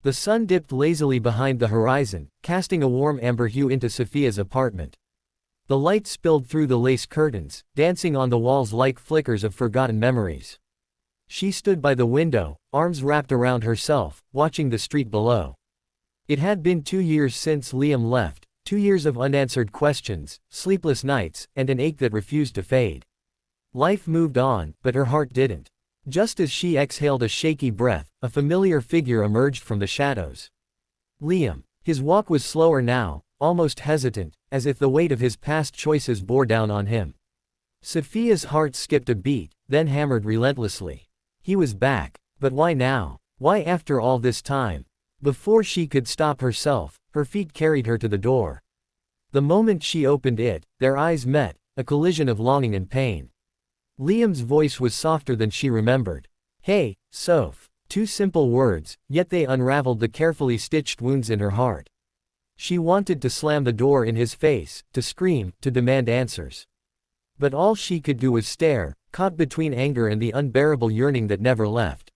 The sun dipped lazily behind the horizon, casting a warm amber hue into Sophia's apartment. The light spilled through the lace curtains, dancing on the walls like flickers of forgotten memories. She stood by the window, arms wrapped around herself, watching the street below. It had been 2 years since Liam left, 2 years of unanswered questions, sleepless nights, and an ache that refused to fade. Life moved on, but her heart didn't. Just as she exhaled a shaky breath, a familiar figure emerged from the shadows. Liam. His walk was slower now, almost hesitant, as if the weight of his past choices bore down on him. Sophia's heart skipped a beat, then hammered relentlessly. He was back. But why now? Why after all this time? Before she could stop herself, her feet carried her to the door. The moment she opened it, their eyes met, a collision of longing and pain. Liam's voice was softer than she remembered. "Hey, Soph." 2 simple words, yet they unraveled the carefully stitched wounds in her heart. She wanted to slam the door in his face, to scream, to demand answers. But all she could do was stare, caught between anger and the unbearable yearning that never left.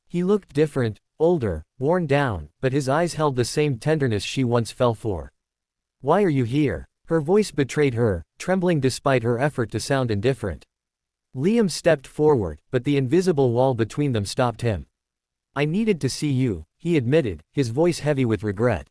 He looked different, older, worn down, but his eyes held the same tenderness she once fell for. "Why are you here?" Her voice betrayed her, trembling despite her effort to sound indifferent. Liam stepped forward, but the invisible wall between them stopped him. "I needed to see you," he admitted, his voice heavy with regret.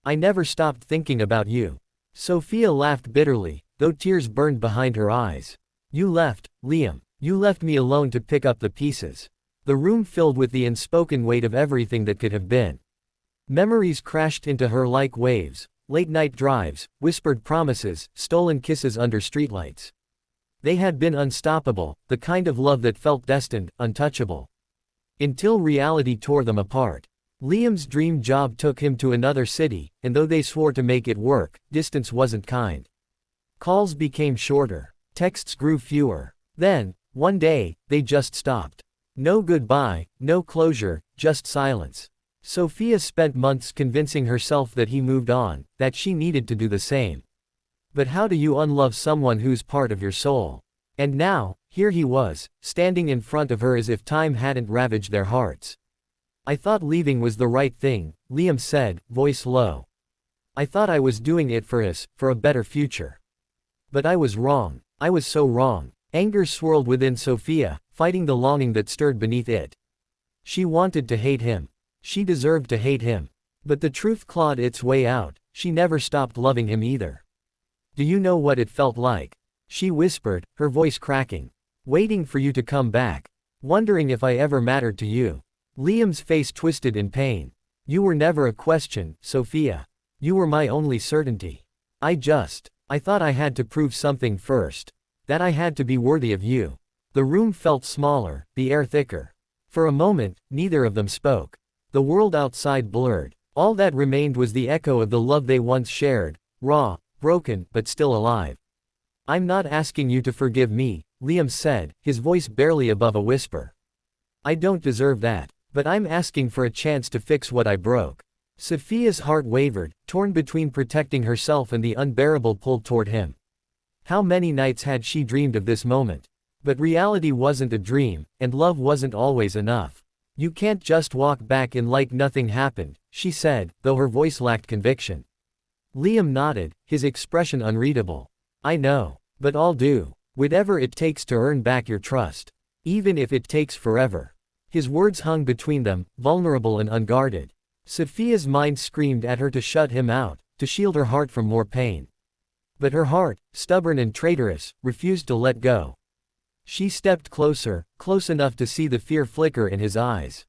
"I never stopped thinking about you." Sophia laughed bitterly, though tears burned behind her eyes. "You left, Liam. You left me alone to pick up the pieces." The room filled with the unspoken weight of everything that could have been. Memories crashed into her like waves, late-night drives, whispered promises, stolen kisses under streetlights. They had been unstoppable, the kind of love that felt destined, untouchable. Until reality tore them apart. Liam's dream job took him to another city, and though they swore to make it work, distance wasn't kind. Calls became shorter. Texts grew fewer. Then, one day, they just stopped. No goodbye, no closure, just silence. Sophia spent months convincing herself that he moved on, that she needed to do the same. But how do you unlove someone who's part of your soul? And now, here he was, standing in front of her as if time hadn't ravaged their hearts. "I thought leaving was the right thing," Liam said, voice low. "I thought I was doing it for us, for a better future. But I was wrong. I was so wrong." Anger swirled within Sophia, fighting the longing that stirred beneath it. She wanted to hate him. She deserved to hate him. But the truth clawed its way out, she never stopped loving him either. "Do you know what it felt like?" she whispered, her voice cracking. "Waiting for you to come back. Wondering if I ever mattered to you." Liam's face twisted in pain. "You were never a question, Sophia. You were my only certainty. I thought I had to prove something first. That I had to be worthy of you." The room felt smaller, the air thicker. For a moment, neither of them spoke. The world outside blurred. All that remained was the echo of the love they once shared, raw, broken, but still alive. "I'm not asking you to forgive me," Liam said, his voice barely above a whisper. "I don't deserve that. But I'm asking for a chance to fix what I broke." Sophia's heart wavered, torn between protecting herself and the unbearable pull toward him. How many nights had she dreamed of this moment? But reality wasn't a dream, and love wasn't always enough. "You can't just walk back in like nothing happened," she said, though her voice lacked conviction. Liam nodded, his expression unreadable. "I know. But I'll do whatever it takes to earn back your trust. Even if it takes forever." His words hung between them, vulnerable and unguarded. Sophia's mind screamed at her to shut him out, to shield her heart from more pain. But her heart, stubborn and traitorous, refused to let go. She stepped closer, close enough to see the fear flicker in his eyes.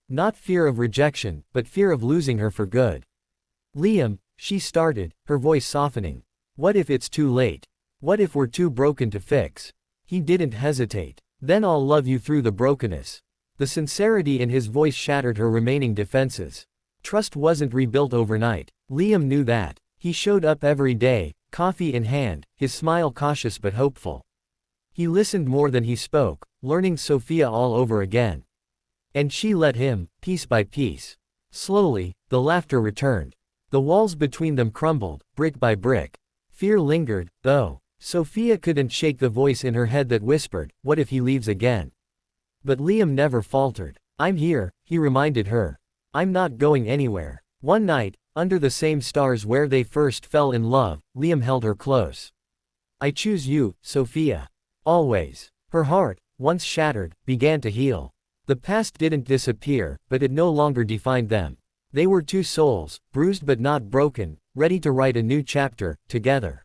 Not fear of rejection, but fear of losing her for good. "Liam," she started, her voice softening. "What if it's too late? What if we're too broken to fix?" He didn't hesitate. "Then I'll love you through the brokenness." The sincerity in his voice shattered her remaining defenses. Trust wasn't rebuilt overnight. Liam knew that. He showed up every day, coffee in hand, his smile cautious but hopeful. He listened more than he spoke, learning Sophia all over again. And she let him, piece by piece. Slowly, the laughter returned. The walls between them crumbled, brick by brick. Fear lingered, though. Sophia couldn't shake the voice in her head that whispered, "What if he leaves again?" But Liam never faltered. "I'm here," he reminded her. I'm not going anywhere. One night, under the same stars where they first fell in love, Liam held her close. I choose you, Sophia. Always. Her heart, once shattered, began to heal. The past didn't disappear, but it no longer defined them. They were two souls, bruised but not broken, ready to write a new chapter, together.